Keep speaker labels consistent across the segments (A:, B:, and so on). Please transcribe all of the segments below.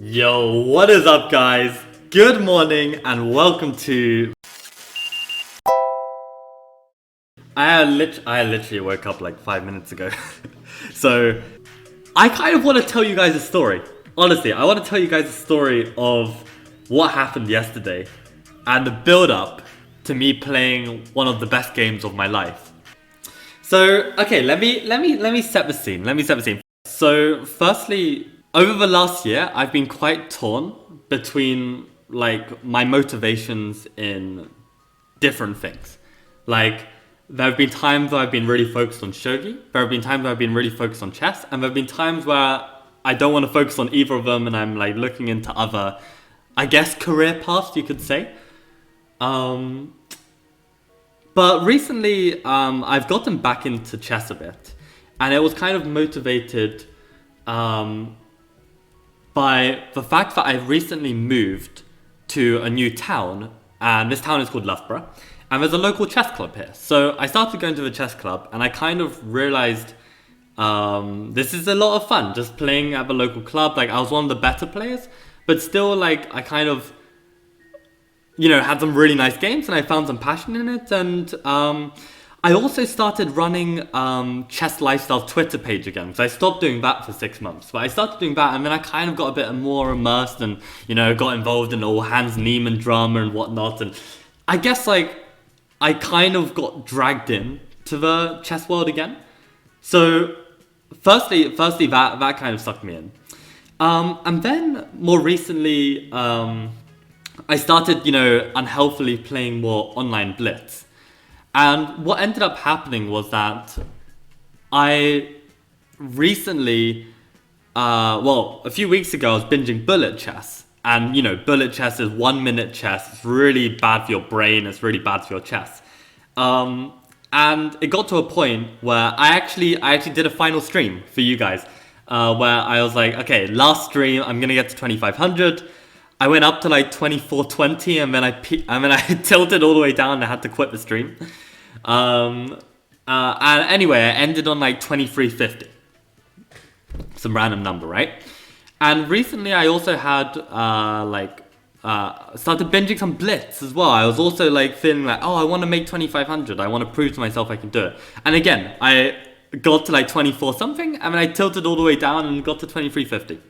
A: Yo, what is up, guys? Good morning and welcome to... I literally woke up like 5 minutes ago. So, I kind of want to tell you guys a story. Honestly, I want to tell you guys a story of what happened yesterday and the build-up to me playing one of the best games of my life. So, okay, let me set the scene. So, firstly, over the last year, I've been quite torn between like my motivations in different things. Like, there have been times where I've been really focused on shogi, there have been times where I've been really focused on chess, and there have been times where I don't want to focus on either of them and I'm like looking into other, I guess, career paths, you could say. But recently, I've gotten back into chess a bit, and it was kind of motivated by the fact that I recently moved to a new town, and this town is called Loughborough, and there's a local chess club here. So I started going to the chess club, and I kind of realized this is a lot of fun, just playing at the local club. Like, I was one of the better players, but still, like, I kind of, had some really nice games, and I found some passion in it, and I also started running ShogiLifestyle Twitter page again, because I stopped doing that for 6 months. But I started doing that, and then I kind of got a bit more immersed and, got involved in all Hans Niemann drama and whatnot. And I guess, like, I kind of got dragged in to the chess world again. So, firstly, that kind of sucked me in. And then, more recently, I started, unhealthily playing more online Blitz. And what ended up happening was that I recently, a few weeks ago, I was binging bullet chess. And, bullet chess is 1 minute chess. It's really bad for your brain. It's really bad for your chess. And it got to a point where I actually did a final stream for you guys, where I was like, okay, last stream, I'm going to get to 2,500. I went up to like 2420 and then I tilted all the way down and I had to quit the stream. And anyway, I ended on like 2350. Some random number, right? And recently I also had started binging some Blitz as well. I was also like feeling like, I want to make 2,500. I want to prove to myself I can do it. And again, I got to like 24 something and then I tilted all the way down and got to 2350.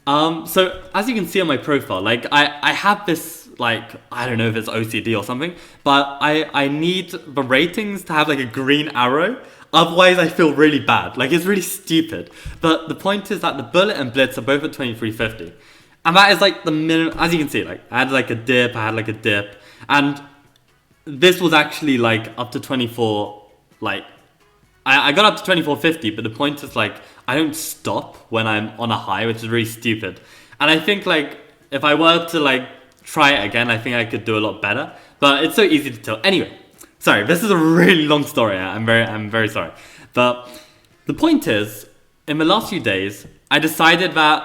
A: So as you can see on my profile, like I have this, like, I don't know if it's OCD or something, but I need the ratings to have like a green arrow. Otherwise I feel really bad. Like, it's really stupid. But the point is that the bullet and Blitz are both at 2350. And that is like the minimum. As you can see, like I had like a dip, and this was actually like up to 24, like I got up to 2450, but the point is like I don't stop when I'm on a high, which is really stupid. And I think like if I were to like try it again, I think I could do a lot better. But it's so easy to tell. Anyway, sorry, this is a really long story. I'm very sorry. But the point is, in the last few days, I decided that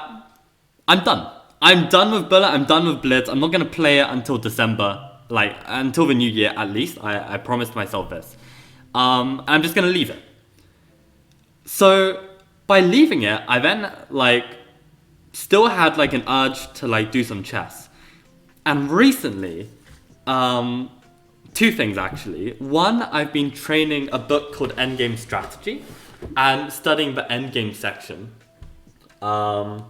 A: I'm done. I'm done with Bullet. I'm done with Blitz. I'm not gonna play it until December, like until the new year at least. I promised myself this. I'm just gonna leave it. So by leaving it, I then like still had like an urge to like do some chess. And recently, two things actually. One, I've been training a book called Endgame Strategy and studying the endgame section. Studying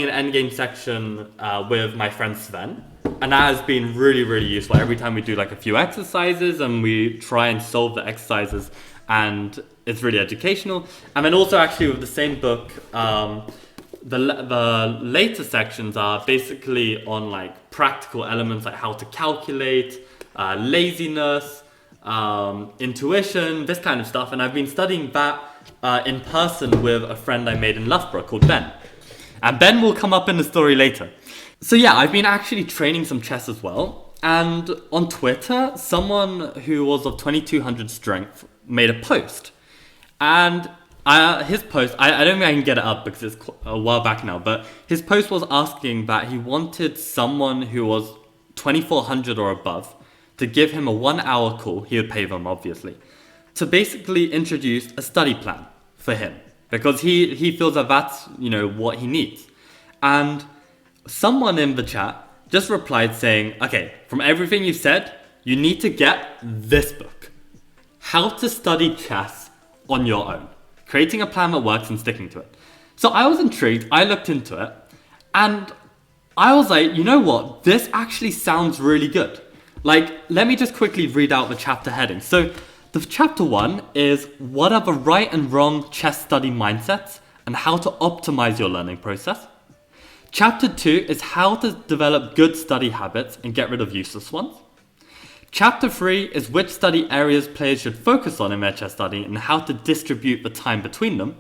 A: an endgame section with my friend Sven. And that has been really, really useful. Every time we do like a few exercises and we try and solve the exercises, and it's really educational. And then also actually with the same book, the later sections are basically on like practical elements like how to calculate, laziness, intuition, this kind of stuff. And I've been studying that in person with a friend I made in Loughborough called Ben. And Ben will come up in the story later. So yeah, I've been actually training some chess as well. And on Twitter, someone who was of 2200 strength made a post. And his post, I don't think I can get it up because it's a while back now, but his post was asking that he wanted someone who was 2400 or above to give him a 1 hour call. He would pay them, obviously, to basically introduce a study plan for him. Because he feels that that's, what he needs. And someone in the chat just replied saying, okay, from everything you've said, you need to get this book. How to Study Chess on Your Own. Creating a plan that works and sticking to it. So I was intrigued, I looked into it, and I was like, you know what? This actually sounds really good. Like, let me just quickly read out the chapter heading. So the chapter 1 is what are the right and wrong chess study mindsets and how to optimize your learning process. Chapter 2 is how to develop good study habits and get rid of useless ones. Chapter 3 is which study areas players should focus on in their chess study and how to distribute the time between them.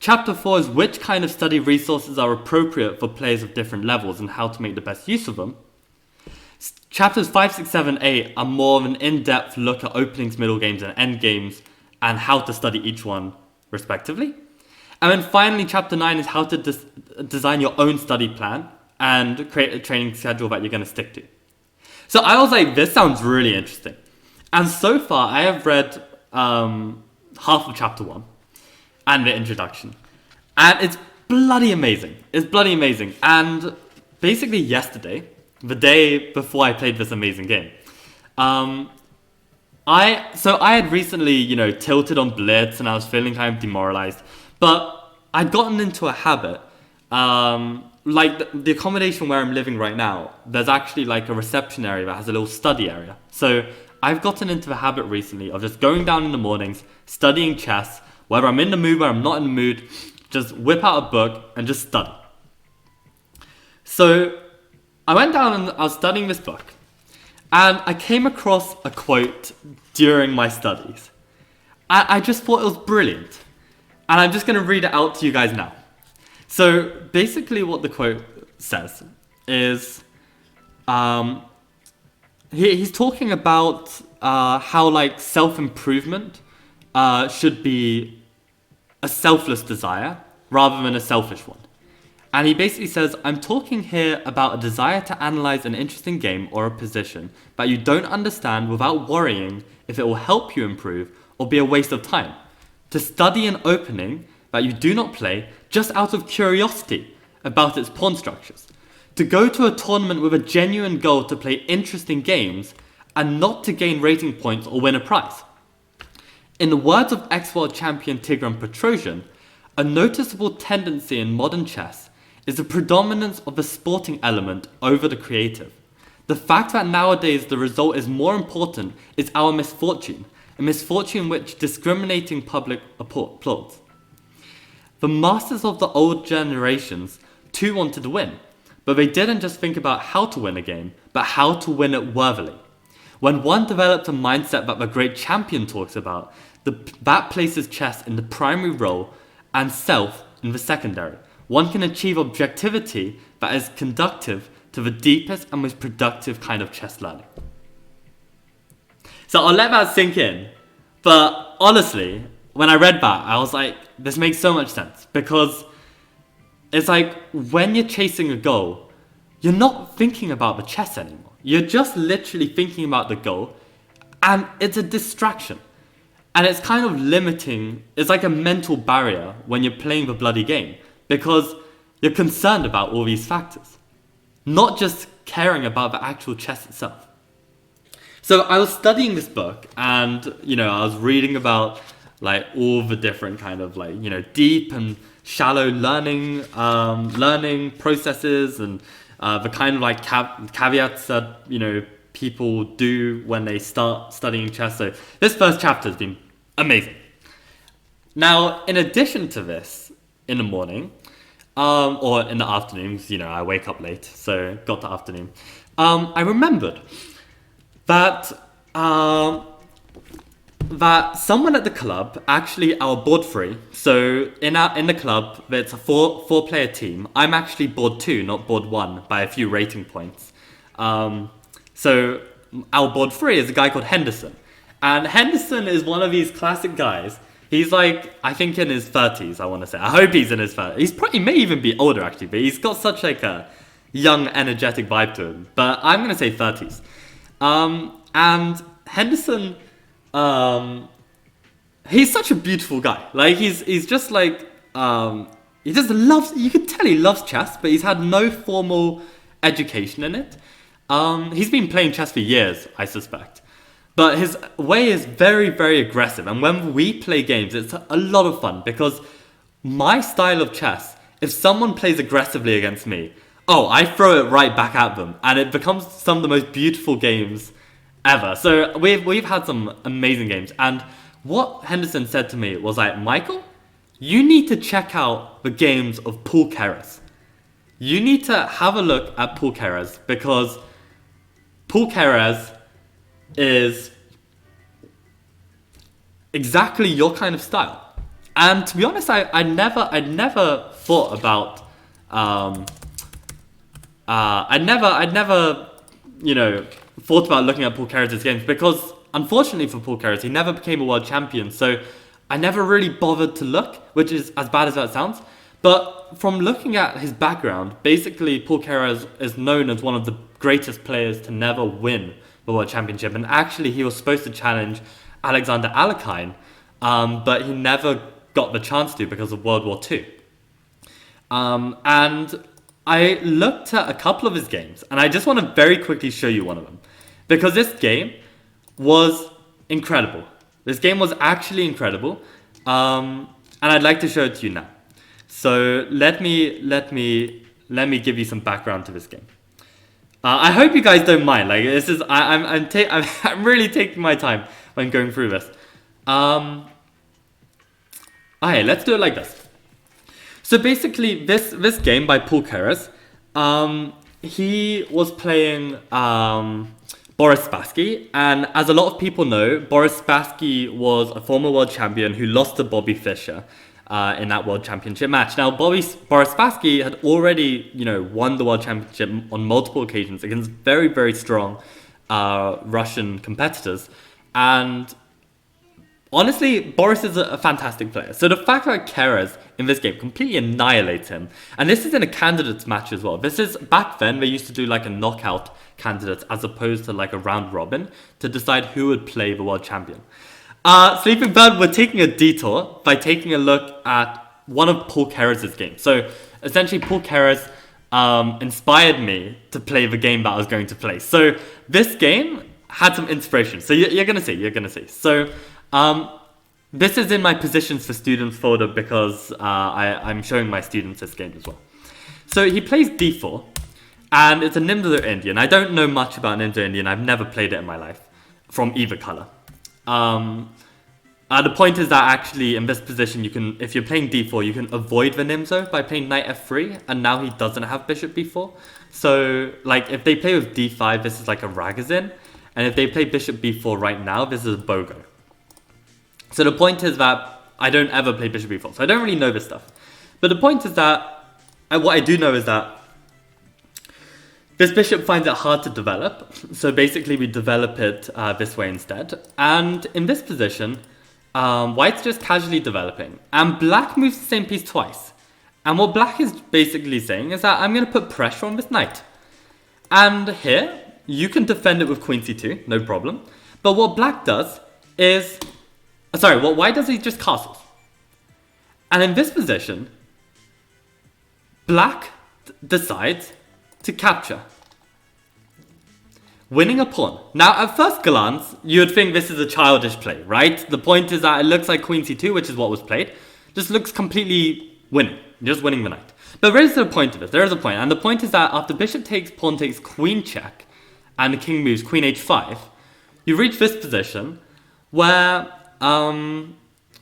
A: Chapter 4 is which kind of study resources are appropriate for players of different levels and how to make the best use of them. Chapters 5, 6, 7, 8 are more of an in-depth look at openings, middle games and end games and how to study each one respectively. And then finally, chapter 9 is how to design your own study plan and create a training schedule that you're going to stick to. So I was like, this sounds really interesting. And so far, I have read half of chapter 1 and the introduction. And it's bloody amazing. It's bloody amazing. And basically yesterday, the day before I played this amazing game, I had recently, tilted on Blitz and I was feeling kind of demoralized. But I'd gotten into a habit, like the accommodation where I'm living right now, there's actually like a reception area that has a little study area. So I've gotten into the habit recently of just going down in the mornings, studying chess, whether I'm in the mood, whether I'm not in the mood, just whip out a book and just study. So I went down and I was studying this book and I came across a quote during my studies. I just thought it was brilliant. And I'm just going to read it out to you guys now. So basically what the quote says is, he's talking about how like self-improvement should be a selfless desire rather than a selfish one. And he basically says, I'm talking here about a desire to analyze an interesting game or a position that you don't understand without worrying if it will help you improve or be a waste of time. To study an opening that you do not play just out of curiosity about its pawn structures. To go to a tournament with a genuine goal to play interesting games and not to gain rating points or win a prize. In the words of ex-world champion Tigran Petrosian, a noticeable tendency in modern chess is the predominance of the sporting element over the creative. The fact that nowadays the result is more important is our misfortune, a misfortune which discriminating public applauds. The masters of the old generations too wanted to win, but they didn't just think about how to win a game, but how to win it worthily. When one developed a mindset that the great champion talks about, that places chess in the primary role and self in the secondary. One can achieve objectivity that is conducive to the deepest and most productive kind of chess learning. So I'll let that sink in. But honestly, when I read that, I was like, this makes so much sense. Because it's like, when you're chasing a goal, you're not thinking about the chess anymore. You're just literally thinking about the goal. And it's a distraction. And it's kind of limiting. It's like a mental barrier when you're playing the bloody game. Because you're concerned about all these factors. Not just caring about the actual chess itself. So I was studying this book and, I was reading about like all the different kind of like, deep and shallow learning processes and the kind of like caveats that, people do when they start studying chess. So this first chapter has been amazing. Now, in addition to this, in the morning, or in the afternoons, I wake up late, so got the afternoon. I remembered that someone at the club, actually our board 3, so in the club it's a four player team. I'm actually board 2, not board 1, by a few rating points. So our board 3 is a guy called Henderson, and Henderson is one of these classic guys. He's like, I think in his 30s, I want to say. I hope he's in his 30s. He may even be older actually, but he's got such like a young, energetic vibe to him. But I'm going to say 30s. And Henderson, he's such a beautiful guy. Like he's just like, he just loves, you can tell he loves chess, but he's had no formal education in it. He's been playing chess for years, I suspect. But his way is very, very aggressive. And when we play games, it's a lot of fun because my style of chess, if someone plays aggressively against me, I throw it right back at them. And it becomes some of the most beautiful games ever. So we've had some amazing games. And what Henderson said to me was like, Michael, you need to check out the games of Paul Keres. You need to have a look at Paul Keres because Paul Keres is exactly your kind of style. And to be honest, I never thought about I never thought about looking at Paul Keres' games because unfortunately for Paul Keres, he never became a world champion. So I never really bothered to look, which is as bad as that sounds. But from looking at his background, basically Paul Keres is known as one of the greatest players to never win the World Championship. And actually he was supposed to challenge Alexander Alekhine, but he never got the chance to because of World War II. And I looked at a couple of his games, and I just want to very quickly show you one of them. Because this game was incredible. This game was actually incredible. And I'd like to show it to you now. So let me give you some background to this game. I hope you guys don't mind. Like this is, I'm really taking my time when going through this. Okay, let's do it like this. So basically, this game by Paul Keres, he was playing Boris Spassky, and as a lot of people know, Boris Spassky was a former world champion who lost to Bobby Fischer in that world championship match. Now, Boris Spassky had already, won the world championship on multiple occasions against very, very strong Russian competitors, and honestly, Boris is a fantastic player. So the fact that Keres in this game completely annihilates him, and this is in a candidates match as well. This is, back then, they used to do like a knockout candidates as opposed to like a round robin to decide who would play the world champion. Sleeping Bird, we're taking a detour by taking a look at one of Paul Keres' games. So essentially, Paul Keres inspired me to play the game that I was going to play. So this game had some inspiration. So you're gonna see. So this is in my positions for students folder because I'm showing my students this game as well. So he plays d4, and it's a Nimzo Indian. I don't know much about Nimzo Indian. I've never played it in my life from either color. The point is that actually in this position, you can, if you're playing d4, you can avoid the Nimzo by playing knight f3, and now he doesn't have bishop b4. So like if they play with d5, this is like a Ragozin, and if they play bishop b4 right now, this is a Bogo. So the point is that I don't ever play bishop b4, so I don't really know this stuff. But the point is that, what I do know is that this bishop finds it hard to develop, so basically we develop it this way instead. And in this position, white's just casually developing, and black moves the same piece twice. And what black is basically saying is that I'm going to put pressure on this knight. And here, you can defend it with queen c2, no problem. But what black does is... Sorry, what white does is just castles. And in this position, black decides to capture, winning a pawn. Now, at first glance, you would think this is a childish play, right? The point is that it looks like queen c2, which is what was played. Just looks completely winning, just winning the knight. But there is a point of it, there is a point. And the point is that after bishop takes, pawn takes, queen check, and the king moves queen h5, you reach this position where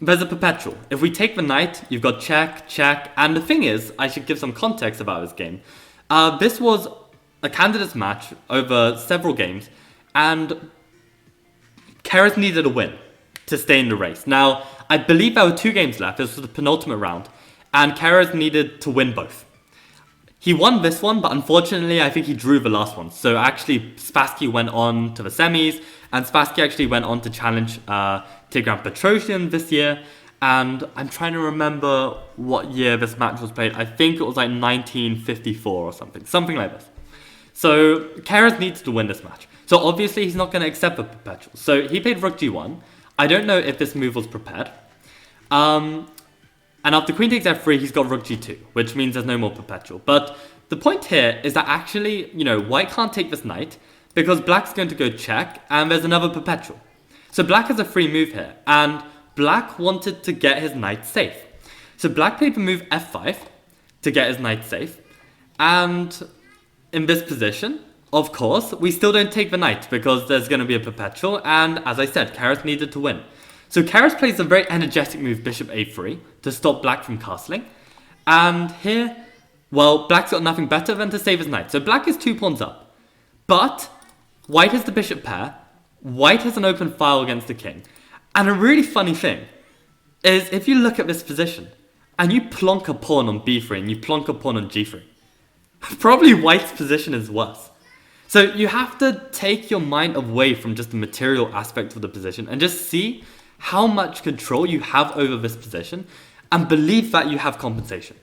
A: there's a perpetual. If we take the knight, you've got check, check, and the thing is, I should give some context about this game. This was a candidates match over several games, and Keres needed a win to stay in the race. Now, I believe there were 2 games left. This was the penultimate round, and Keres needed to win both. He won this one, but unfortunately, I think he drew the last one. So actually, Spassky went on to the semis, and Spassky actually went on to challenge Tigran Petrosian this year. And I'm trying to remember what year this match was played. I think it was like 1954 or something like this. So Keres needs to win this match. So obviously, he's not going to accept the perpetual. So he played rook g1. I don't know if this move was prepared. And after queen takes f3, he's got rook g2, which means there's no more perpetual. But the point here is that actually, white can't take this knight because black's going to go check and there's another perpetual. So black has a free move here, and black wanted to get his knight safe. So black played the move f5 to get his knight safe. And in this position, of course, we still don't take the knight because there's going to be a perpetual. And as I said, Keres needed to win. So Keres plays a very energetic move, bishop a3, to stop black from castling. And here, well, black's got nothing better than to save his knight. So black is 2 pawns up. But white has the bishop pair. White has an open file against the king. And a really funny thing is if you look at this position and you plonk a pawn on b3 and you plonk a pawn on g3, probably white's position is worse. So you have to take your mind away from just the material aspect of the position and just see how much control you have over this position and believe that you have compensation.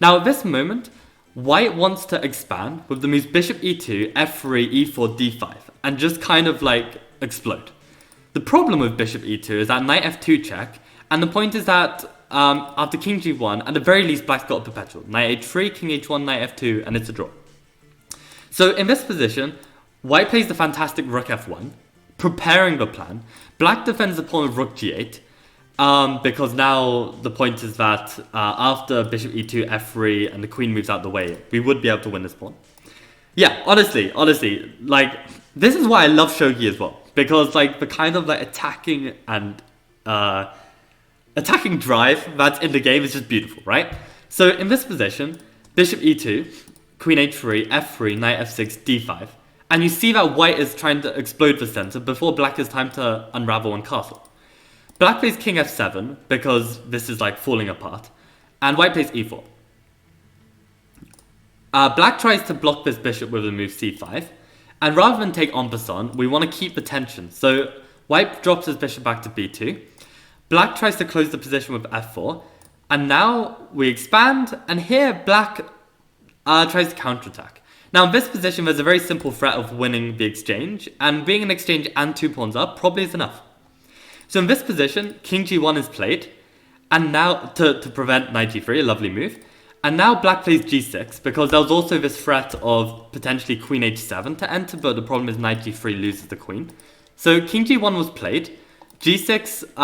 A: Now at this moment, white wants to expand with the moves bishop e2, f3, e4, d5 and just kind of like explode. The problem with bishop e2 is that knight f2 check, and the point is that after king g1, at the very least black's got a perpetual. Knight h3, king h1, knight f2, and it's a draw. So in this position, white plays the fantastic rook f1, preparing the plan. Black defends the pawn with rook g8, because now the point is that after bishop e2, f3, and the queen moves out the way, we would be able to win this pawn. Yeah, honestly, like, this is why I love shogi as well. Because, like, the kind of, like, attacking and, attacking drive that's in the game is just beautiful, right? So, in this position, bishop e2, queen h3, f3, knight f6, d5. And you see that white is trying to explode the center before black has time to unravel and castle. Black plays king f7 because this is, like, falling apart. And white plays e4. Black tries to block this bishop with the move c5. And rather than take en passant, we want to keep the tension. So white drops his bishop back to b2. Black tries to close the position with f4. And now we expand. And here black tries to counterattack. Now in this position, there's a very simple threat of winning the exchange. And being an exchange and 2 pawns up probably is enough. So in this position, king g1 is played. And now to prevent knight g3, a lovely move. And now black plays g6 because there was also this threat of potentially queen h7 to enter, but the problem is knight g3 loses the queen. So king g1 was played, g6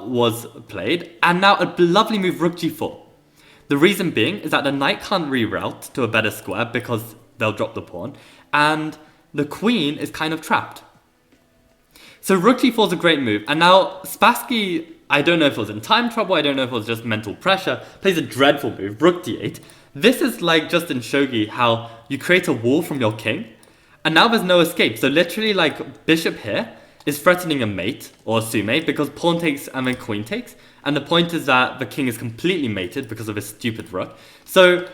A: was played, and now a lovely move rook g4. The reason being is that the knight can't reroute to a better square because they'll drop the pawn, and the queen is kind of trapped. So rook g4 is a great move, and now Spassky, I don't know if it was in time trouble, I don't know if it was just mental pressure, plays a dreadful move, rook d8. This is like just in shogi how you create a wall from your king, and now there's no escape. So literally like bishop here is threatening a mate or a sumate because pawn takes and then queen takes, and the point is that the king is completely mated because of his stupid rook. So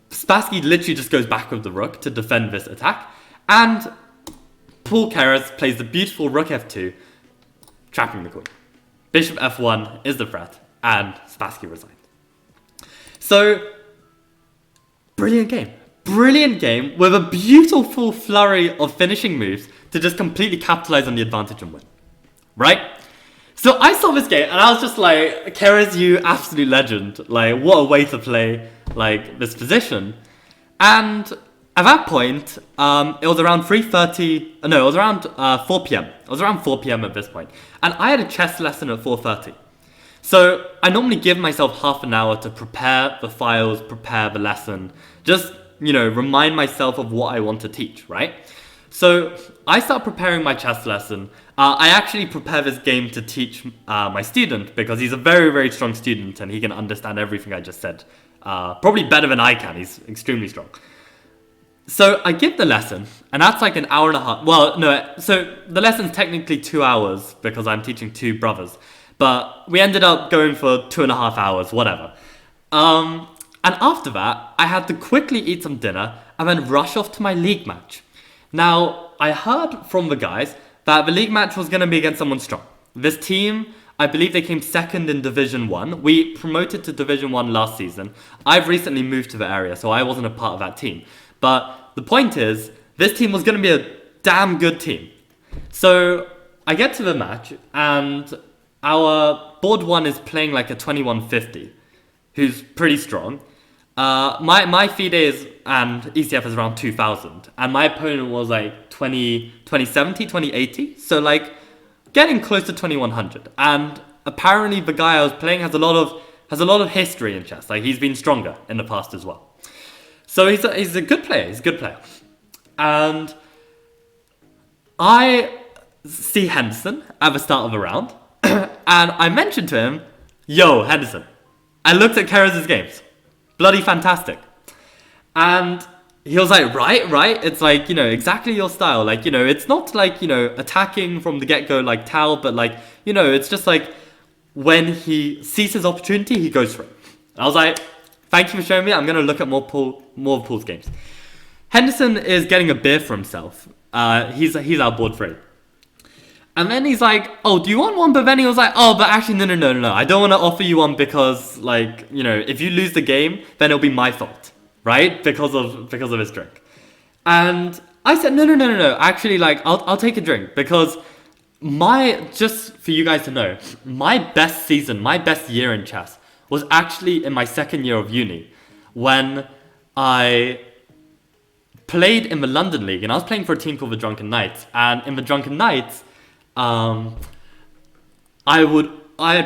A: Spassky literally just goes back with the rook to defend this attack, and Paul Keres plays the beautiful rook f2, trapping the queen. Bishop f1 is the threat, and Spassky resigned. So, brilliant game. Brilliant game with a beautiful flurry of finishing moves to just completely capitalize on the advantage and win. Right? So I saw this game and I was just like, Keres, you absolute legend. Like, what a way to play, like, this position. And at that point, it was around 3:30, no, it was around 4 p.m. It was around 4 p.m. at this point. And I had a chess lesson at 4:30. So I normally give myself half an hour to prepare the files, prepare the lesson, just, remind myself of what I want to teach, right? So I start preparing my chess lesson. I actually prepare this game to teach my student because he's a very, very strong student and he can understand everything I just said. Probably better than I can. He's extremely strong. So I give the lesson, and that's like an hour and a half. Well, no, so the lesson's technically 2 hours because I'm teaching 2 brothers. But we ended up going for 2.5 hours, whatever. And after that, I had to quickly eat some dinner and then rush off to my league match. Now, I heard from the guys that the league match was going to be against someone strong. This team, I believe they came second in Division 1. We promoted to Division 1 last season. I've recently moved to the area, so I wasn't a part of that team. But the point is, this team was going to be a damn good team. So I get to the match, and our board 1 is playing like a 2150. who's pretty strong. My FIDE is and ECF is around 2000, and my opponent was like 2070, 2080, so like getting close to 2100. And apparently the guy I was playing has a lot of history in chess. Like, he's been stronger in the past as well. So he's a good player. He's a good player. And I see Henderson at the start of a round, and I mentioned to him, "Yo, Henderson, I looked at Keres' games. Bloody fantastic." And he was like, right. It's like, exactly your style. Like, it's not like, attacking from the get-go like Tal, but like, it's just like when he sees his opportunity, he goes for it. I was like, thank you for showing me. I'm going to look at more of Paul's games. Henderson is getting a beer for himself. He's outboard free. And then he's like, "Oh, do you want one?" But then he was like, "Oh, but actually, no. I don't want to offer you one because, like, if you lose the game, then it'll be my fault, right? Because of his drink." And I said, no. Actually, like, I'll take a drink because just for you guys to know, my best season, my best year in chess was actually in my second year of uni, when I played in the London League, and I was playing for a team called the Drunken Knights, and in the Drunken Knights, I'd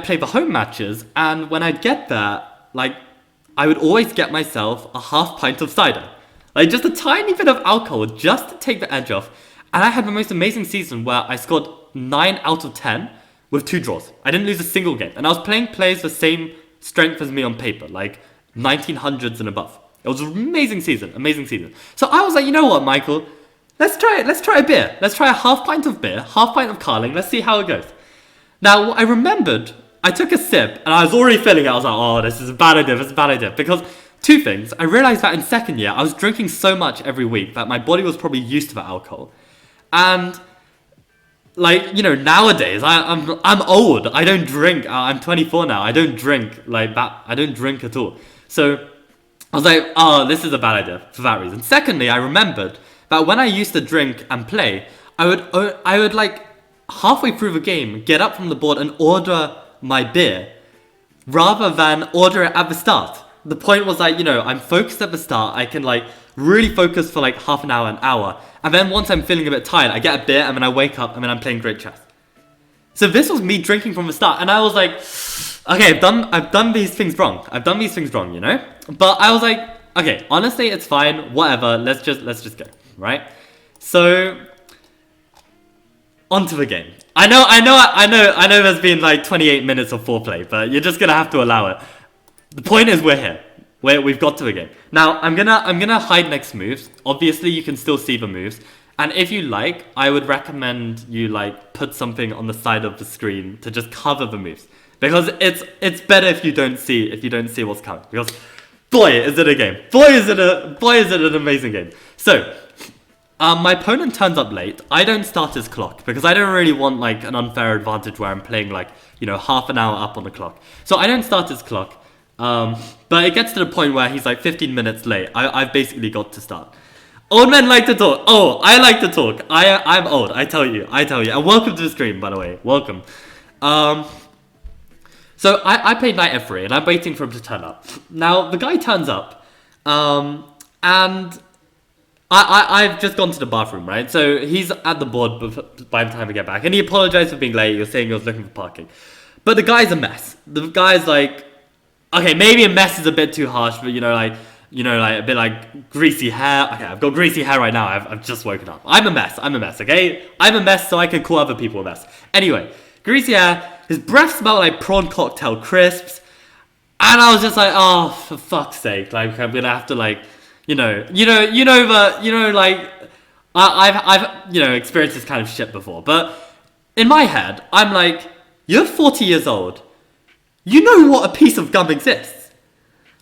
A: play the home matches, and when I'd get there, like, I would always get myself a half pint of cider. Like, just a tiny bit of alcohol, just to take the edge off. And I had the most amazing season where I scored 9 out of 10 with 2 draws. I didn't lose a single game. And I was playing players the same strength as me on paper, like 1900s and above. It was an amazing season. So I was like, you know what, Michael? Let's try it. Let's try a beer. Let's try a half pint of beer, half pint of Carling. Let's see how it goes. Now, I remembered, I took a sip, and I was already feeling it. I was like, oh, this is a bad idea. Because 2 things. I realized that in second year, I was drinking so much every week that my body was probably used to the alcohol. And, like, nowadays, I'm old. I don't drink. I'm 24 now. I don't drink like that. I don't drink at all. So I was like, oh, this is a bad idea for that reason. Secondly, I remembered that when I used to drink and play, I would like halfway through the game get up from the board and order my beer rather than order it at the start. The point was like, I'm focused at the start. I can like really focus for like half an hour. And then once I'm feeling a bit tired, I get a beer and then I wake up and then I'm playing great chess. So this was me drinking from the start. And I was like, okay, I've done these things wrong. But I was like, okay, honestly, it's fine. Whatever. Let's just go. Right? So, onto the game. I know there's been like 28 minutes of foreplay, but you're just gonna have to allow it. The point is we're here. We've got to the game. Now, I'm gonna hide next moves. Obviously, you can still see the moves. And if you like, I would recommend you like put something on the side of the screen to just cover the moves. Because it's better if you don't see what's coming. Because boy, is it a game. Boy, is it an amazing game. So, my opponent turns up late. I don't start his clock because I don't really want like an unfair advantage where I'm playing like, half an hour up on the clock. So I don't start his clock. But it gets to the point where he's like 15 minutes late. I've basically got to start. Old men like to talk. Oh, I like to talk. I'm old. I tell you. And welcome to the stream, by the way. Welcome. So I played knight f3 and I'm waiting for him to turn up. Now the guy turns up, and I've just gone to the bathroom, right? So he's at the board by the time we get back, and he apologized for being late. You're saying he was looking for parking, but the guy's a mess. The guy's like, okay, maybe a mess is a bit too harsh, but like a bit like greasy hair. Okay, I've got greasy hair right now. I've just woken up. I'm a mess. Okay, I'm a mess, so I can call other people a mess. Anyway, greasy hair. His breath smelled like prawn cocktail crisps, and I was just like, oh, for fuck's sake! Like, I'm gonna have to like. I've experienced this kind of shit before, but in my head, I'm like, you're 40 years old. You know what a piece of gum exists.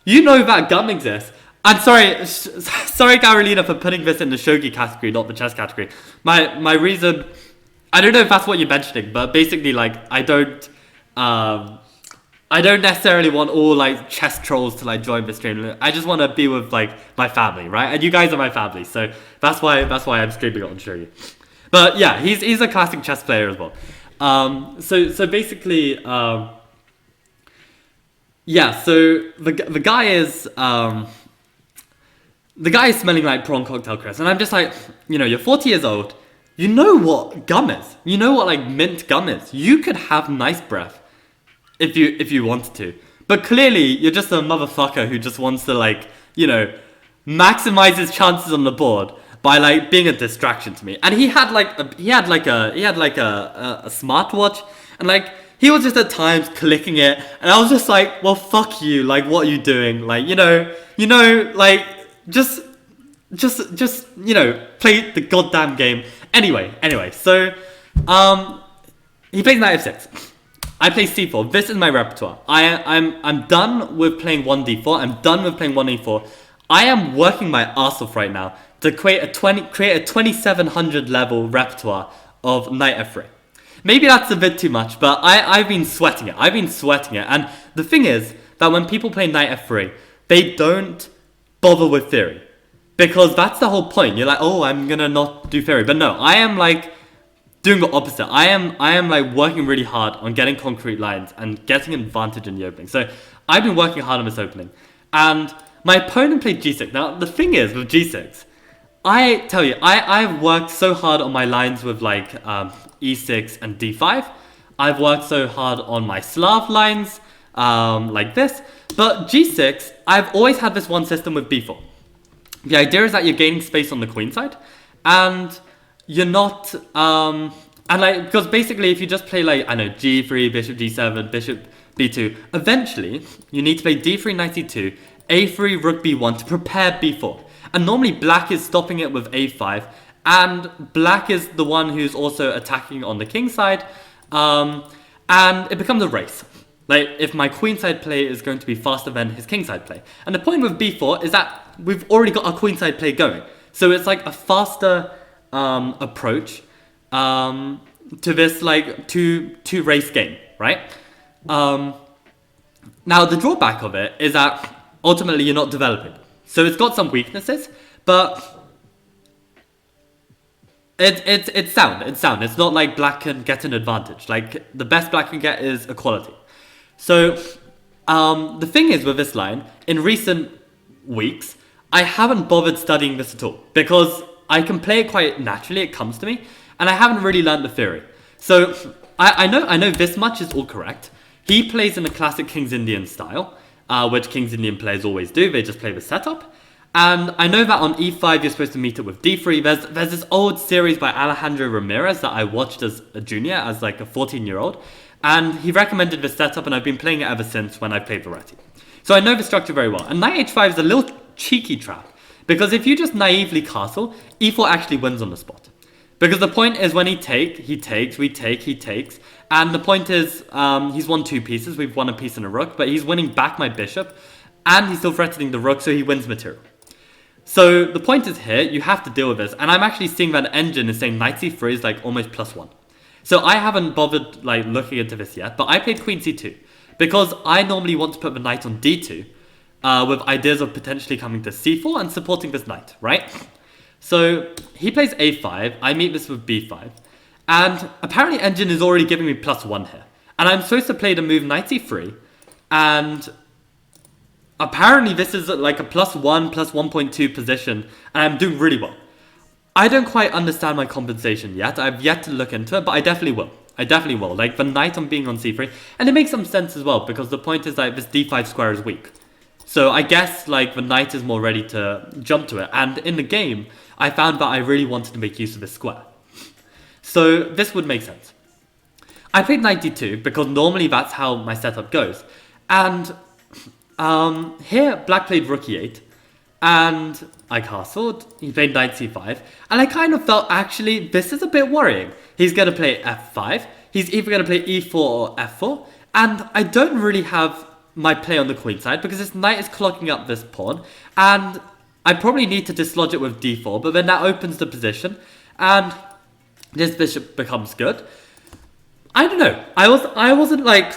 A: You know that gum exists. I'm sorry, Carolina, for putting this in the shogi category, not the chess category. My reason, I don't know if that's what you're mentioning, but basically, like, I don't necessarily want all like chess trolls to like join the stream. I just want to be with like my family, right? And you guys are my family, so that's why I'm streaming it on Shogi. But yeah, he's a classic chess player as well. So basically, Yeah, so the guy is smelling like prawn cocktail, Chris, and I'm just like, you're 40 years old. You know what gum is. You know what like mint gum is. You could have nice breath if you wanted to, but clearly you're just a motherfucker who just wants to like maximize his chances on the board by like being a distraction to me. And he had like a smartwatch, and like he was just at times clicking it, and I was just like, well, fuck you, like what are you doing? Like like just play the goddamn game. Anyway, so he plays knight f6. I play c4. This is my repertoire. I'm done with playing 1d4. I'm done with playing 1e4. I am working my ass off right now to create a 2700 level repertoire of knight f3. Maybe that's a bit too much, but I've been sweating it. And the thing is that when people play knight f3, they don't bother with theory. Because that's the whole point. You're like, oh, I'm gonna not do theory. But no, I am like doing the opposite. I am like working really hard on getting concrete lines and getting an advantage in the opening. So I've been working hard on this opening. And my opponent played g6. Now, the thing is with g6, I tell you, I've worked so hard on my lines with like e6 and d5. I've worked so hard on my Slav lines like this. But g6, I've always had this one system with b4. The idea is that you're gaining space on the queen side, and you're not, because basically if you just play like, g3, bishop g7, bishop b2, eventually you need to play d3, knight e2, a3, rook b1 to prepare b4. And normally black is stopping it with a5, and black is the one who's also attacking on the king side, and it becomes a race. Like, if my queenside play is going to be faster than his kingside play. And the point with b4 is that we've already got our queenside play going. So it's like a faster approach to this like two race game, right? Now, the drawback of it is that ultimately you're not developing. So it's got some weaknesses, but it's sound. It's not like black can get an advantage. Like, the best black can get is equality. So, the thing is with this line, in recent weeks, I haven't bothered studying this at all, because I can play it quite naturally, it comes to me, and I haven't really learned the theory. So, I know this much is all correct. He plays in a classic King's Indian style, which King's Indian players always do, they just play the setup. And I know that on e5 you're supposed to meet it with d3. There's this old series by Alejandro Ramirez that I watched as a junior, as like a 14-year-old. And he recommended this setup, and I've been playing it ever since when I played Variety. So I know the structure very well. And knight h5 is a little cheeky trap, because if you just naively castle, e4 actually wins on the spot. Because the point is when he takes, he takes. And the point is, he's won 2 pieces. We've won a piece and a rook, but he's winning back my bishop, and he's still threatening the rook, so he wins material. So the point is here, you have to deal with this. And I'm actually seeing that engine is saying knight c3 is like almost +1. So I haven't bothered like looking into this yet, but I played queen c2 because I normally want to put the knight on d2 with ideas of potentially coming to c4 and supporting this knight, right? So he plays a5, I meet this with b5, and apparently engine is already giving me +1 here. And I'm supposed to play the move knight c3, and apparently this is like a +1, +1.2 position, and I'm doing really well. I don't quite understand my compensation yet. I've yet to look into it, but I definitely will. Like, the knight on being on c3. And it makes some sense as well, because the point is that this d5 square is weak. So I guess, like, the knight is more ready to jump to it. And in the game, I found that I really wanted to make use of this square. So this would make sense. I played knight d2, because normally that's how my setup goes. And here, black played rook e8. And I castled, he played knight c5, and I kind of felt, actually, this is a bit worrying. He's going to play f5, he's either going to play e4 or f4, and I don't really have my play on the queen side, because this knight is clogging up this pawn, and I probably need to dislodge it with d4, but then that opens the position, and this bishop becomes good. I don't know, I wasn't, like,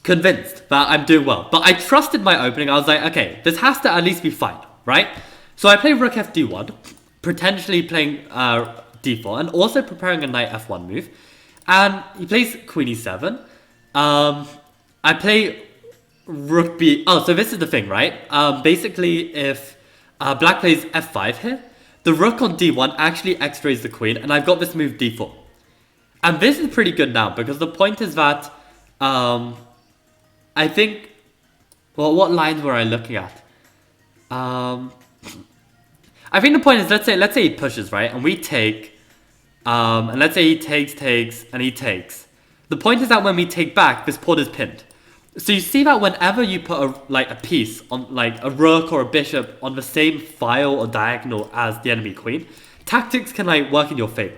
A: convinced that I'm doing well, but I trusted my opening. I was like, okay, this has to at least be fine, right? So I play rook fd1, potentially playing d4, and also preparing a knight f1 move, and he plays queen e7. I play rook b... Oh, so this is the thing, right? Basically, if black plays f5 here, the rook on d1 actually x-rays the queen, and I've got this move d4. And this is pretty good now, because the point is that I think... Well, what lines were I looking at? I think the point is, let's say he pushes, right? And we take... and let's say he takes, and he takes. The point is that when we take back, this pawn is pinned. So you see that whenever you put a piece on, like a rook or a bishop on the same file or diagonal as the enemy queen, tactics can like work in your favor.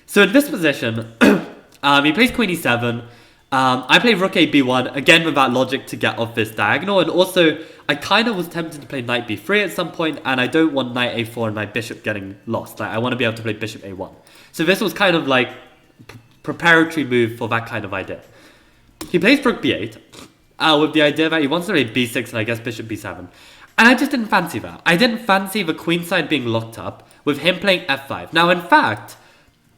A: So in this position, he plays queen e7. I play rook a b1, again with that logic to get off this diagonal. And also, I kind of was tempted to play knight b3 at some point, and I don't want knight a4 and my bishop getting lost. Like, I want to be able to play bishop a1. So this was kind of like preparatory move for that kind of idea. He plays rook b8, with the idea that he wants to play b6 and I guess bishop b7. And I just didn't fancy that. I didn't fancy the queen side being locked up with him playing f5. Now, in fact,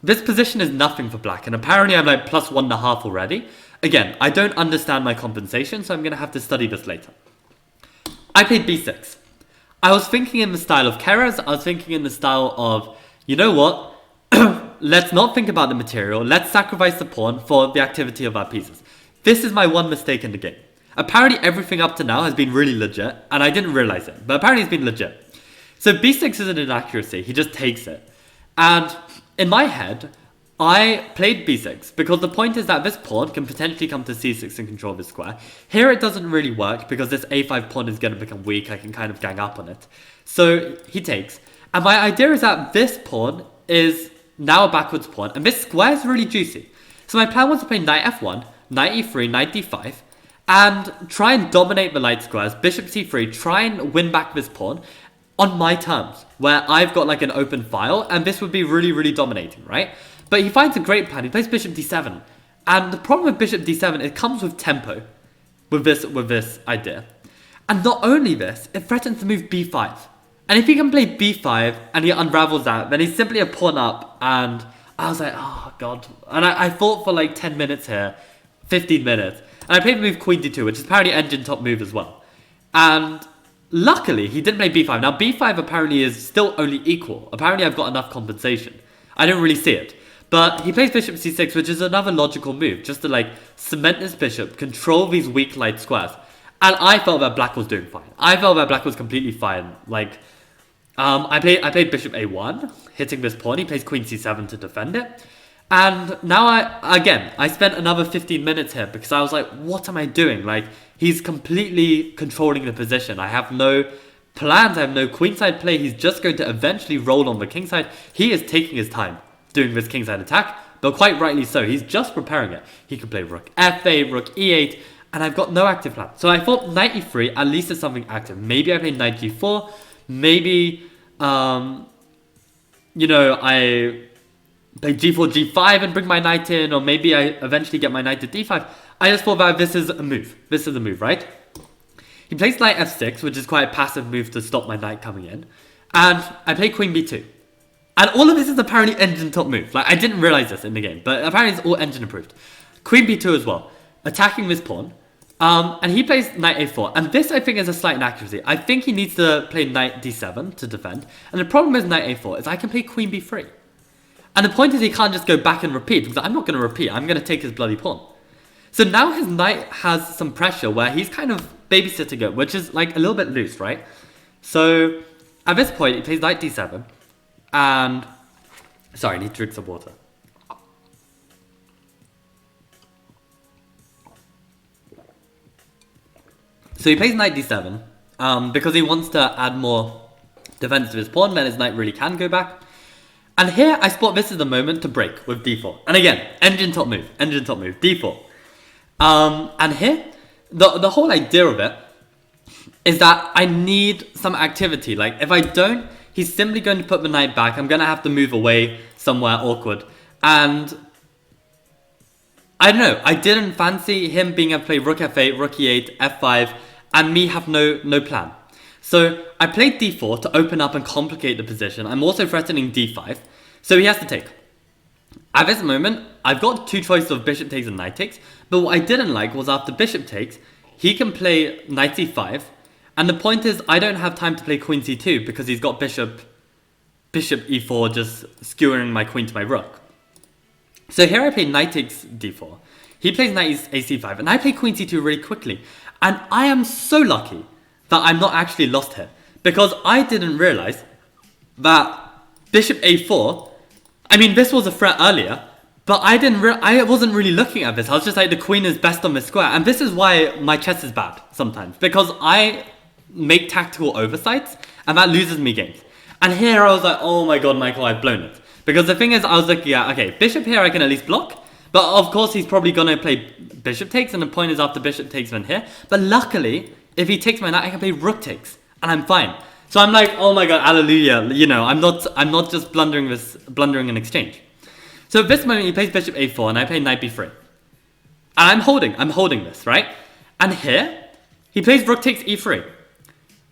A: this position is nothing for black, and apparently I'm like plus 1.5 already. Again, I don't understand my compensation, so I'm going to have to study this later. I played b6. I was thinking in the style of Keres. I was thinking in the style of, you know what? Let's not think about the material. Let's sacrifice the pawn for the activity of our pieces. This is my one mistake in the game. Apparently everything up to now has been really legit, and I didn't realize it, but apparently it's been legit. So b6 is an inaccuracy. He just takes it. And in my head, I played b6 because the point is that this pawn can potentially come to c6 and control this square. Here it doesn't really work because this a5 pawn is going to become weak. I can kind of gang up on it. So he takes. And my idea is that this pawn is now a backwards pawn, and this square is really juicy. So my plan was to play knight f1, knight e3, knight d5, and try and dominate the light squares, bishop c3, try and win back this pawn on my terms, where I've got like an open file, and this would be really, really dominating, right? But he finds a great plan. He plays bishop d7, and the problem with bishop d7, it comes with tempo, with this idea. And not only this, it threatens to move b5. And if he can play b5 and he unravels that, then he's simply a pawn up, and I was like, oh god. And I thought for like 10 minutes here, 15 minutes, and I played the move queen d2, which is apparently engine top move as well. And luckily, he didn't play b5. Now, b5 apparently is still only equal. Apparently, I've got enough compensation. I didn't really see it. But he plays bishop c6, which is another logical move, just to like cement this bishop, control these weak light squares. And I felt that black was doing fine. I felt that black was completely fine. Like, I played bishop a1, hitting this pawn. He plays queen c7 to defend it. And now I spent another 15 minutes here because I was like, what am I doing? Like, he's completely controlling the position. I have no plans. I have no queenside play. He's just going to eventually roll on the kingside. He is taking his time doing this kingside attack, but quite rightly so. He's just preparing it. He can play rook f8, rook e8, and I've got no active plan. So I thought knight e3 at least is something active. Maybe I play knight g4. Maybe, you know, I play g4, g5 and bring my knight in, or maybe I eventually get my knight to d5. I just thought that this is a move. This is a move, right? He plays knight f6, which is quite a passive move to stop my knight coming in. And I play queen b2. And all of this is apparently engine top move. Like, I didn't realize this in the game, but apparently it's all engine approved. Queen b2 as well, attacking this pawn. And he plays knight a4. And this, I think, is a slight inaccuracy. I think he needs to play knight d7 to defend. And the problem with knight a4 is I can play queen b3. And the point is he can't just go back and repeat, because I'm not going to repeat. I'm going to take his bloody pawn. So now his knight has some pressure where he's kind of babysitting it, which is like a little bit loose, right? So at this point, he plays knight d7. And, sorry, I need to drink some water. So he plays knight d7 because he wants to add more defense to his pawn, then his knight really can go back. And here I spot this is the moment to break with d4. And again, engine top move, d4. And here, the whole idea of it is that I need some activity. Like, if I don't, he's simply going to put the knight back. I'm going to have to move away somewhere awkward. And I don't know. I didn't fancy him being able to play rook f8, rook e8, f5, and me have no plan. So I played d4 to open up and complicate the position. I'm also threatening d5. So he has to take. At this moment, I've got two choices of bishop takes and knight takes. But what I didn't like was after bishop takes, he can play knight c5. And the point is, I don't have time to play queen c2 because he's got bishop e4 just skewering my queen to my rook. So here I play knight takes d4. He plays knight ac5, and I play queen c2 really quickly. And I am so lucky that I'm not actually lost here, because I didn't realize that bishop a4, I mean, this was a threat earlier, but I wasn't really looking at this. I was just like, the queen is best on this square. And this is why my chess is bad sometimes, because I make tactical oversights, and that loses me games. And here I was like, oh my god, Michael, I've blown it. Because the thing is, I was looking at, okay, bishop here I can at least block, but of course he's probably going to play bishop takes, and the point is after bishop takes then here. But luckily, if he takes my knight, I can play rook takes, and I'm fine. So I'm like, oh my god, hallelujah, you know, I'm not just blundering an exchange. So at this moment he plays bishop a4, and I play knight b3. And I'm holding this, right? And here, he plays rook takes e3.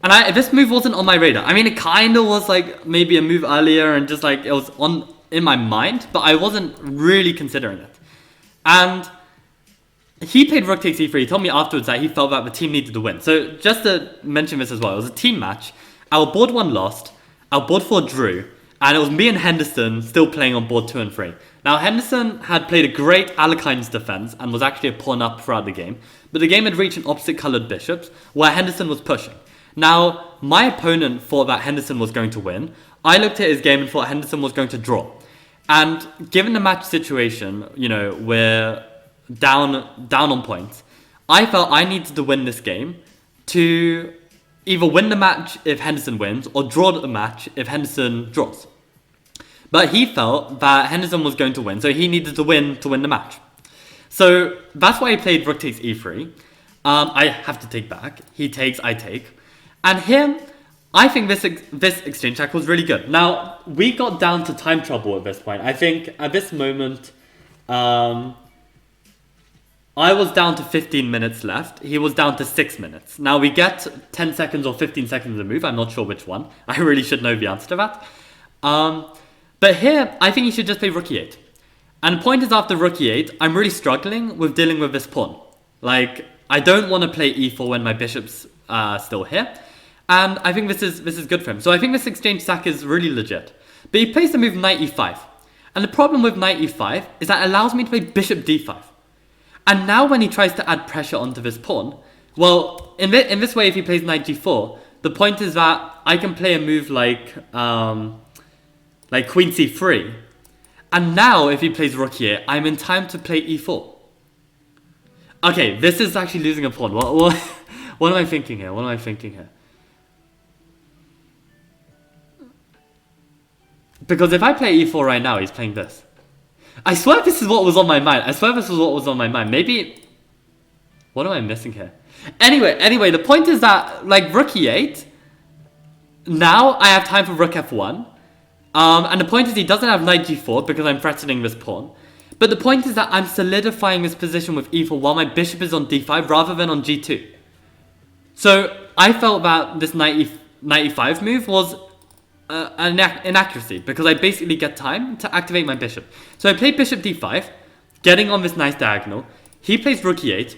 A: And this move wasn't on my radar. I mean, it kind of was like maybe a move earlier and just like it was in my mind, but I wasn't really considering it. And he played rook takes e3. He told me afterwards that he felt that the team needed to win. So just to mention this as well, it was a team match. Our board 1 lost, our board 4 drew, and it was me and Henderson still playing on board 2 and 3. Now Henderson had played a great Alekhine's defense and was actually a pawn up throughout the game, but the game had reached an opposite colored bishops where Henderson was pushing. Now, my opponent thought that Henderson was going to win. I looked at his game and thought Henderson was going to draw. And given the match situation, you know, we're down on points, I felt I needed to win this game to either win the match if Henderson wins or draw the match if Henderson draws. But he felt that Henderson was going to win, so he needed to win the match. So that's why he played rook takes e3. I have to take back. He takes, I take. And here, I think this exchange attack was really good. Now, we got down to time trouble at this point. I think at this moment, I was down to 15 minutes left. He was down to 6 minutes. Now, we get 10 seconds or 15 seconds to move. I'm not sure which one. I really should know the answer to that. But here, I think he should just play rook e8. And the point is, after rook e8, I'm really struggling with dealing with this pawn. Like, I don't want to play e4 when my bishop's still here. And I think this is good for him. So I think this exchange sack is really legit. But he plays the move knight e5. And the problem with knight e5 is that it allows me to play bishop d5. And now when he tries to add pressure onto this pawn, well, in this way, if he plays knight g4, the point is that I can play a move like queen c3. And now, if he plays rook here, I'm in time to play e4. Okay, this is actually losing a pawn. What am I thinking here? Because if I play e4 right now, he's playing this. I swear this is what was on my mind. Maybe... What am I missing here? Anyway, the point is that, like, rook e8, now I have time for rook f1. And the point is he doesn't have knight g4 because I'm threatening this pawn. But the point is that I'm solidifying this position with e4 while my bishop is on d5 rather than on g2. So I felt that this knight e5 move was an inaccuracy because I basically get time to activate my bishop. So I play bishop d5, getting on this nice diagonal. He plays rook e8.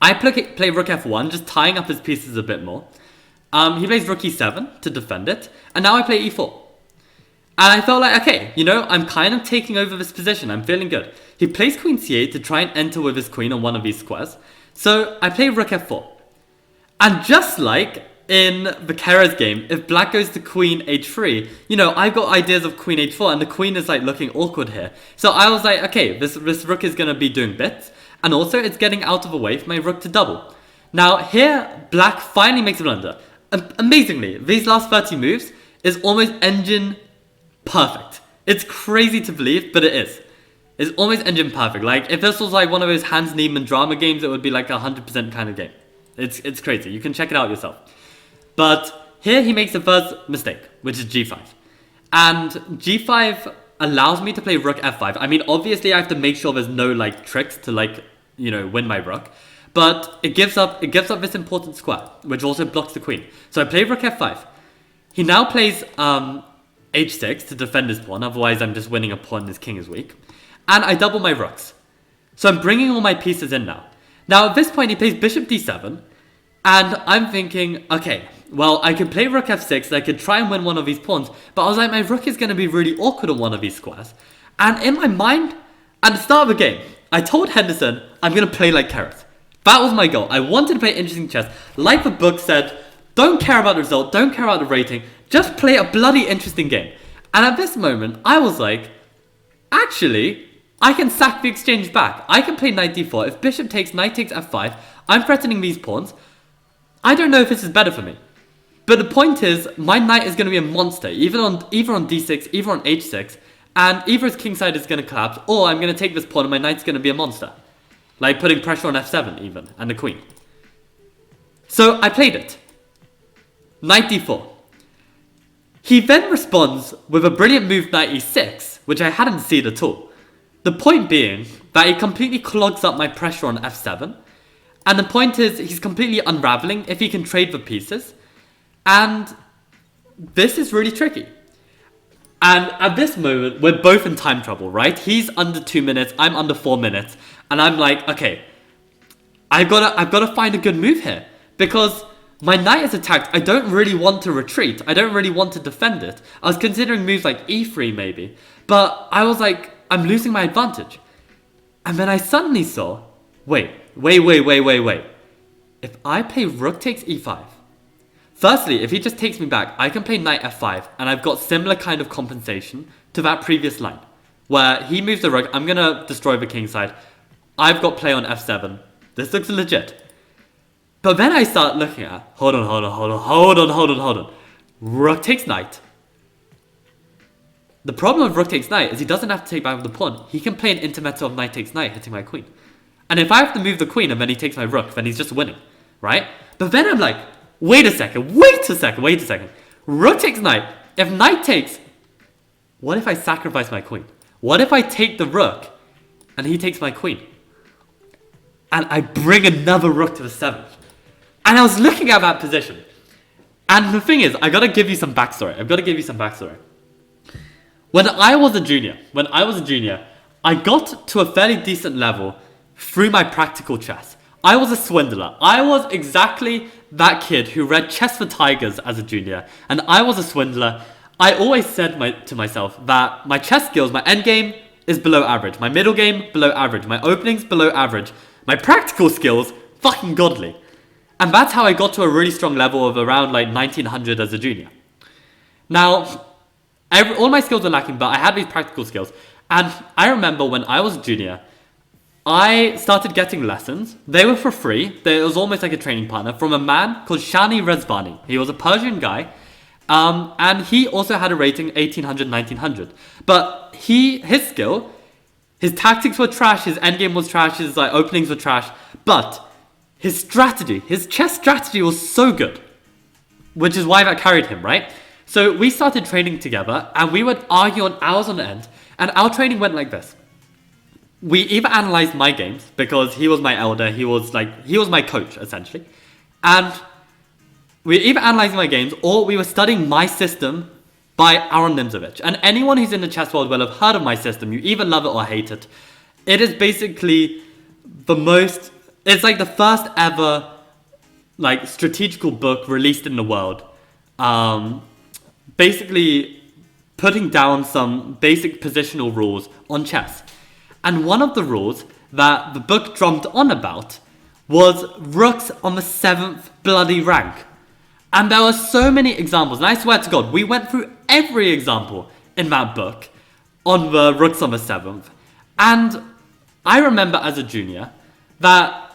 A: I play rook f1, just tying up his pieces a bit more. He plays rook e7 to defend it. And now I play e4. And I felt like, okay, you know, I'm kind of taking over this position. I'm feeling good. He plays queen c8 to try and enter with his queen on one of these squares. So I play rook f4. And just like in the Keres game, if black goes to queen h3, you know, I've got ideas of queen h4 and the queen is like looking awkward here. So I was like, okay, this rook is going to be doing bits. And also it's getting out of the way for my rook to double. Now here, black finally makes a blunder. Amazingly, these last 30 moves is almost engine perfect. It's crazy to believe, but it is. It's almost engine perfect. Like, if this was like one of those Hans Niemann drama games, it would be like a 100% kind of game. It's crazy. You can check it out yourself. But here he makes the first mistake, which is g5. And g5 allows me to play rook f5. I mean, obviously I have to make sure there's no like tricks to like, you know, win my rook. But it gives up this important square, which also blocks the queen. So I play rook f5. He now plays h6 to defend his pawn, otherwise I'm just winning a pawn and his king is weak. And I double my rooks. So I'm bringing all my pieces in now. Now, at this point, he plays bishop d7. And I'm thinking, okay, well, I could play rook f6 and I could try and win one of these pawns. But I was like, my rook is going to be really awkward on one of these squares. And in my mind, at the start of the game, I told Henderson, I'm going to play like Keres. That was my goal. I wanted to play interesting chess. Like the book said, don't care about the result, don't care about the rating, just play a bloody interesting game. And at this moment, I was like, actually, I can sack the exchange back. I can play knight d4. If bishop takes, knight takes f5, I'm threatening these pawns. I don't know if this is better for me. But the point is, my knight is going to be a monster, either on d6, either on h6, and either his kingside is going to collapse, or I'm going to take this pawn and my knight's going to be a monster. Like putting pressure on f7 even, and the queen. So I played it. Knight d4. He then responds with a brilliant move knight e6, which I hadn't seen at all. The point being that he completely clogs up my pressure on f7. And the point is, he's completely unraveling if he can trade the pieces. And this is really tricky. And at this moment, we're both in time trouble, right? He's under 2 minutes, I'm under 4 minutes. And I'm like, okay, I've got to find a good move here. Because my knight is attacked. I don't really want to retreat. I don't really want to defend it. I was considering moves like e3 maybe. But I was like, I'm losing my advantage. And then I suddenly saw, wait. If I play rook takes e5. Firstly, if he just takes me back, I can play knight f5. And I've got similar kind of compensation to that previous line. Where he moves the rook, I'm going to destroy the kingside. I've got play on f7. This looks legit. But then I start looking at, hold on. Rook takes knight. The problem with rook takes knight is he doesn't have to take back with the pawn. He can play an intermezzo of knight takes knight, hitting my queen. And if I have to move the queen and then he takes my rook, then he's just winning, right? But then I'm like, wait a second. Rook takes knight. If knight takes, what if I sacrifice my queen? What if I take the rook and he takes my queen? And I bring another rook to the 7th. And I was looking at that position. And the thing is, I gotta give you some backstory. When I was a junior, I got to a fairly decent level through my practical chess. I was a swindler. I was exactly that kid who read Chess for Tigers as a junior. And I was a swindler. I always said to myself that my chess skills, my endgame is below average. My middle game, below average. My openings, below average. My practical skills, fucking godly. And that's how I got to a really strong level of around like 1900 as a junior. Now, all my skills were lacking, but I had these practical skills. And I remember when I was a junior, I started getting lessons. They were for free. It was almost like a training partner from a man called Shany Rezvany. He was a Persian guy. And he also had a rating 1800, 1900. But his skill, his tactics were trash, his endgame was trash, his openings were trash. But his strategy, his chess strategy was so good. Which is why that carried him, right? So we started training together and we would argue on hours on end. And our training went like this. We either analyzed my games because he was my elder, he was my coach essentially. And we were either analyzing my games or we were studying my system by Aaron Nimzovich. And anyone who's in the chess world will have heard of my system. You either love it or hate it. It is basically it's like the first ever strategical book released in the world. Basically putting down some basic positional rules on chess. And one of the rules that the book drummed on about was rooks on the 7th bloody rank. And there were so many examples, and I swear to God, we went through every example in that book on the rooks on the 7th. And I remember as a junior that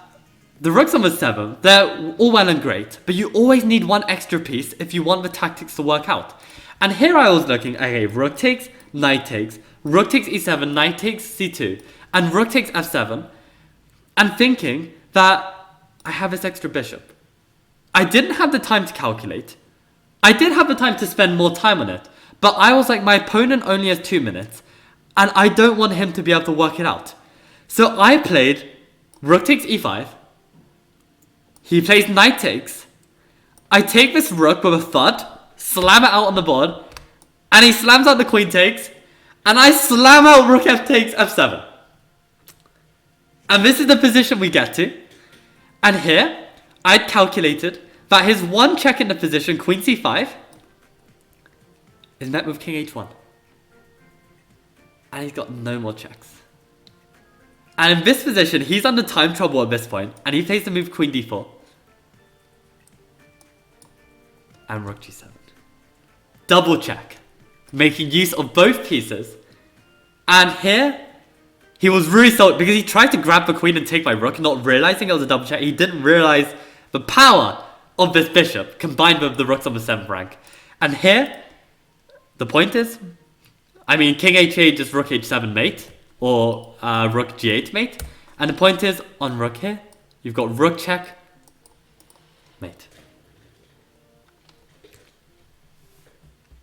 A: the rooks on the 7th, they're all well and great, but you always need one extra piece if you want the tactics to work out. And here I was looking, okay, rook takes, knight takes, rook takes e7, knight takes c2, and rook takes f7, and thinking that I have this extra bishop. I didn't have the time to calculate. I did have the time to spend more time on it, but I was like, my opponent only has 2 minutes, and I don't want him to be able to work it out. So I played rook takes e5, he plays knight takes, I take this rook with a thud, slam it out on the board, and he slams out the queen takes, and I slam out rook f takes f7. And this is the position we get to. And here, I'd calculated that his one check in the position, queen c5, is met with king h1. And he's got no more checks. And in this position, he's under time trouble at this point, and he plays the move queen d4. And rook g7. Double check, making use of both pieces. And here, he was really salty because he tried to grab the queen and take my rook, not realizing it was a double check. He didn't realize the power of this bishop combined with the rooks on the 7th rank. And here, the point is, I mean, king h8 just rook h7 mate, or rook g8 mate. And the point is, on rook here, you've got rook check, mate.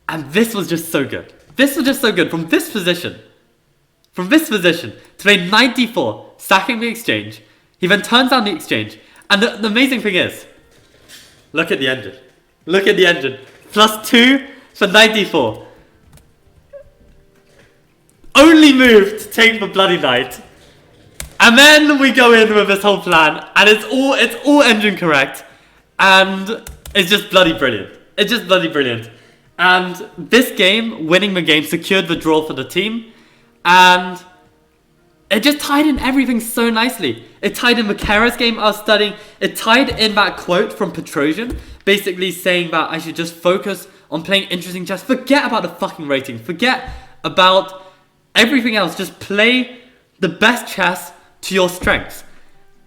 A: And this was just so good. This was just so good from this position. From this position to play knight d4, sacking the exchange. He then turns down the exchange. And the amazing thing is, look at the engine. Look at the engine. +2 for knight d4. Only move to take the bloody knight. And then we go in with this whole plan. And it's all engine correct. And it's just bloody brilliant. It's just bloody brilliant. And this game, winning the game, secured the draw for the team. And it just tied in everything so nicely. It tied in the Keres game I was studying. It tied in that quote from Petrosian, basically saying that I should just focus on playing interesting chess. Forget about the fucking rating. Forget about everything else. Just play the best chess to your strengths.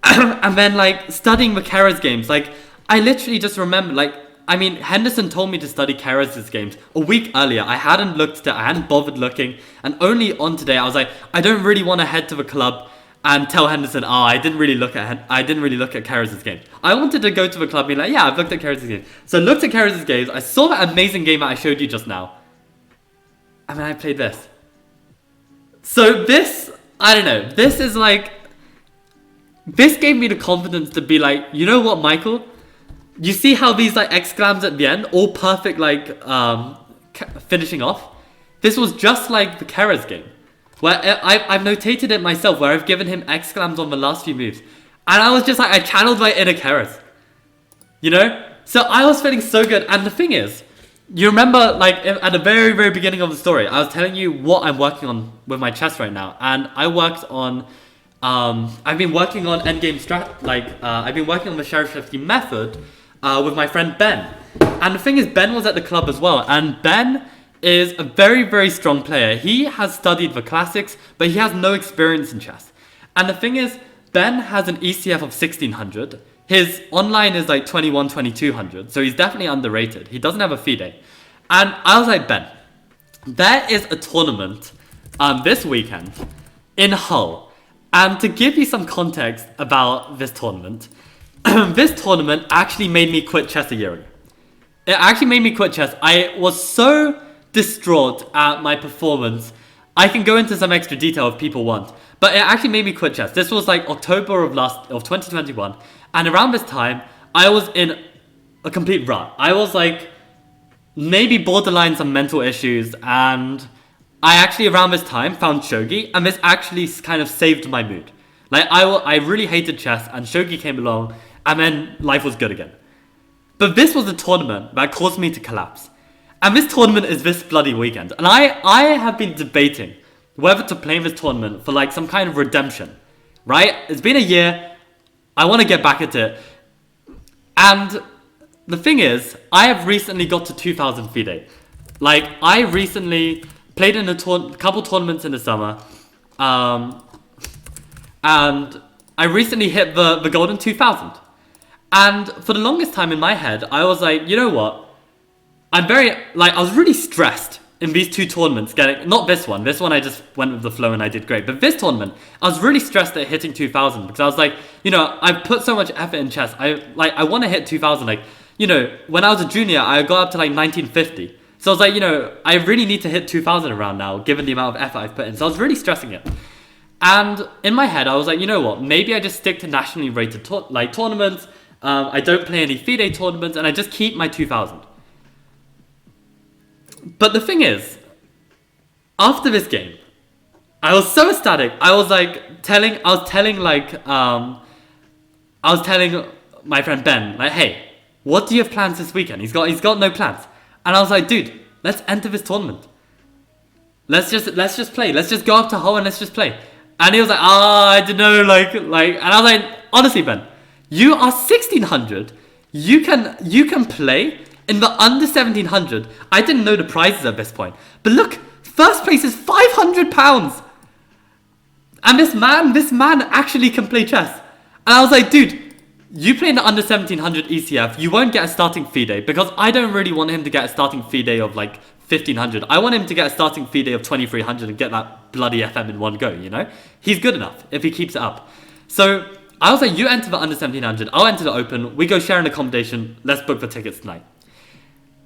A: And then, like, studying the Keres games. Like, I literally just remember, like, I mean, Henderson told me to study Keres' games a week earlier. I hadn't looked at it. I hadn't bothered looking. And only on today, I was like, I don't really want to head to the club and tell Henderson, I didn't really look at Keres' games. I wanted to go to the club and be like, yeah, I've looked at Keres' games. So I looked at Keres' games. I saw that amazing game that I showed you just now. And then I played this. So this, I don't know. This is like, this gave me the confidence to be like, you know what, Michael? You see how these like exclams at the end, all perfect, like finishing off? This was just like the Keres game, where I've notated it myself, where I've given him exclams on the last few moves. And I was just like, I channeled my inner Keres. You know? So I was feeling so good. And the thing is, you remember like at the very, very beginning of the story, I was telling you what I'm working on with my chess right now. And I worked on, I've been working on endgame I've been working on the Shany Rezvany method with my friend Ben. And the thing is, Ben was at the club as well. And Ben is a very, very strong player. He has studied the classics, but he has no experience in chess. And the thing is, Ben has an ECF of 1600. His online is like 2200. So he's definitely underrated. He doesn't have a FIDE. And I was like, Ben, there is a tournament this weekend in Hull. And to give you some context about this tournament, this tournament actually made me quit chess a year ago. It actually made me quit chess. I was so distraught at my performance. I can go into some extra detail if people want. But it actually made me quit chess. This was like October of 2021. And around this time, I was in a complete rut. I was like, maybe borderline some mental issues. And I actually around this time found Shogi. And this actually kind of saved my mood. Like I really hated chess. And Shogi came along. And then life was good again. But this was a tournament that caused me to collapse. And this tournament is this bloody weekend. And I have been debating whether to play in this tournament for like some kind of redemption. Right? It's been a year. I want to get back at it. And the thing is, I have recently got to 2000 FIDE. Like, I recently played in a couple tournaments in the summer. And I recently hit the golden 2000. And for the longest time in my head, I was like, you know what? I was really stressed in these two tournaments not this one. This one I just went with the flow and I did great. But this tournament, I was really stressed at hitting 2000 because I was like, you know, I've put so much effort in chess. I want to hit 2000. Like, you know, when I was a junior, I got up to like 1950. So I was like, you know, I really need to hit 2000 around now, given the amount of effort I've put in. So I was really stressing it. And in my head, I was like, you know what? Maybe I just stick to nationally rated tournaments. I don't play any FIDE tournaments, and I just keep my 2000. But the thing is, after this game, I was so ecstatic. I was telling I was telling my friend Ben, like, hey, what do you have plans this weekend? He's got no plans. And I was like, dude, let's enter this tournament. Let's just play. Let's just go up to Hull and let's just play. And he was like, I don't know, like, and I was like, honestly, Ben, you are 1600. You can play in the under 1700. I didn't know the prizes at this point. But look, first place is £500. And this man actually can play chess. And I was like, dude, you play in the under 1700 ECF, you won't get a starting fee day, because I don't really want him to get a starting fee day of like 1500. I want him to get a starting fee day of 2300 and get that bloody FM in one go, you know? He's good enough if he keeps it up. So I was like, you enter the under 1700, I'll enter the open, we go share an accommodation, let's book the tickets tonight.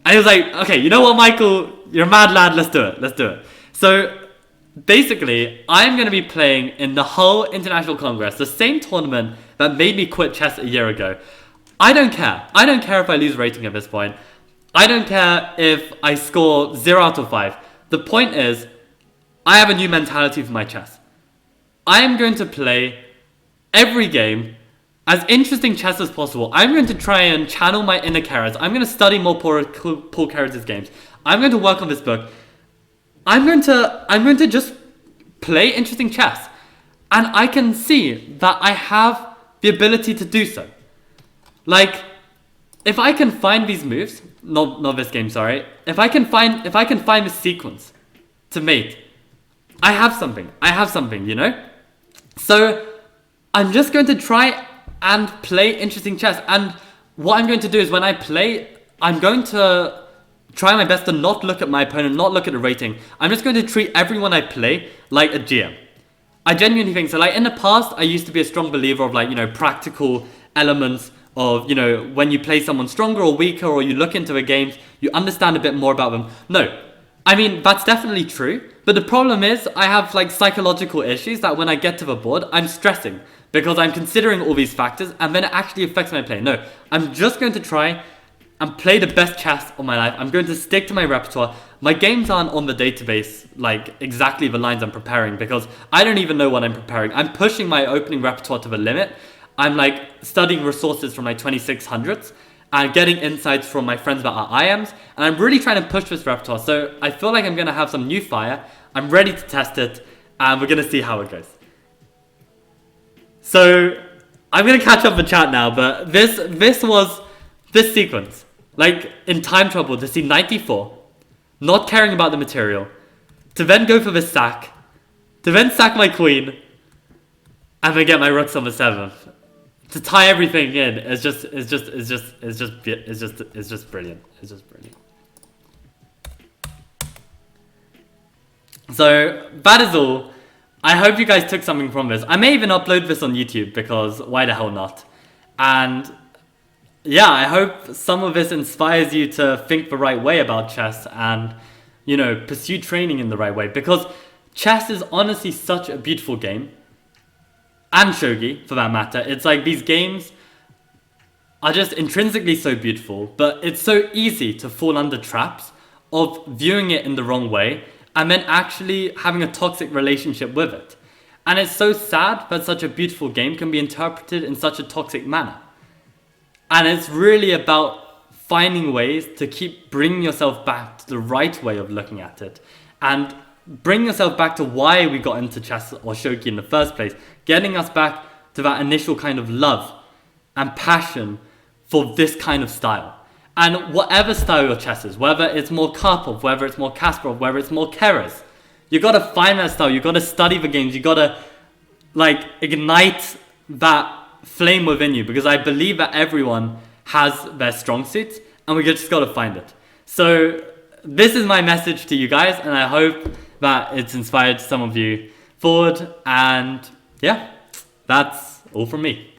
A: And he was like, okay, you know what, Michael, you're a mad lad, let's do it. So basically, I'm going to be playing in the Hull International Congress, the same tournament that made me quit chess a year ago. I don't care. I don't care if I lose rating at this point. I don't care if I score 0 out of 5. The point is, I have a new mentality for my chess. I am going to play every game as interesting chess as possible. I'm going to try and channel my inner Keres. I'm going to study more Paul Keres' games. I'm going to work on this book. I'm going to just play interesting chess. And I can see that I have the ability to do so. Like, if I can find these moves, not this game, sorry. If I can find this sequence to mate, I have something, you know? So I'm just going to try and play interesting chess. And what I'm going to do is when I play, I'm going to try my best to not look at my opponent, not look at the rating. I'm just going to treat everyone I play like a GM. I genuinely think so. Like, in the past, I used to be a strong believer of, like, you know, practical elements of, you know, when you play someone stronger or weaker, or you look into a game, you understand a bit more about them. No, I mean, that's definitely true. But the problem is, I have, like, psychological issues that when I get to the board, I'm stressing because I'm considering all these factors, and then it actually affects my play. No, I'm just going to try and play the best chess of my life. I'm going to stick to my repertoire. My games aren't on the database, like, exactly the lines I'm preparing, because I don't even know what I'm preparing. I'm pushing my opening repertoire to the limit. I'm, like, studying resources from, like, 2600s and getting insights from my friends that are IMs, and I'm really trying to push this repertoire. So I feel like I'm going to have some new fire. I'm ready to test it, and we're going to see how it goes. So I'm going to catch up the chat now, but this sequence, like, in time trouble, to see 94, not caring about the material, to then go for the sack, to then sack my queen, and then get my rooks on the 7th, to tie everything in is just brilliant. It's just brilliant. So that is all. I hope you guys took something from this. I may even upload this on YouTube, because why the hell not? And yeah, I hope some of this inspires you to think the right way about chess and, you know, pursue training in the right way, because chess is honestly such a beautiful game. And shogi, for that matter. It's like, these games are just intrinsically so beautiful, but it's so easy to fall under traps of viewing it in the wrong way and then actually having a toxic relationship with it. And it's so sad that such a beautiful game can be interpreted in such a toxic manner. And it's really about finding ways to keep bringing yourself back to the right way of looking at it, and bring yourself back to why we got into chess or shogi in the first place, getting us back to that initial kind of love and passion for this kind of style. And whatever style your chess is, whether it's more Karpov, whether it's more Kasparov, whether it's more Keres, you got to find that style, you got to study the games, you got to, like, ignite that flame within you, because I believe that everyone has their strong suits, and we just got to find it. So this is my message to you guys, and I hope that it's inspired some of you forward. And yeah, that's all from me.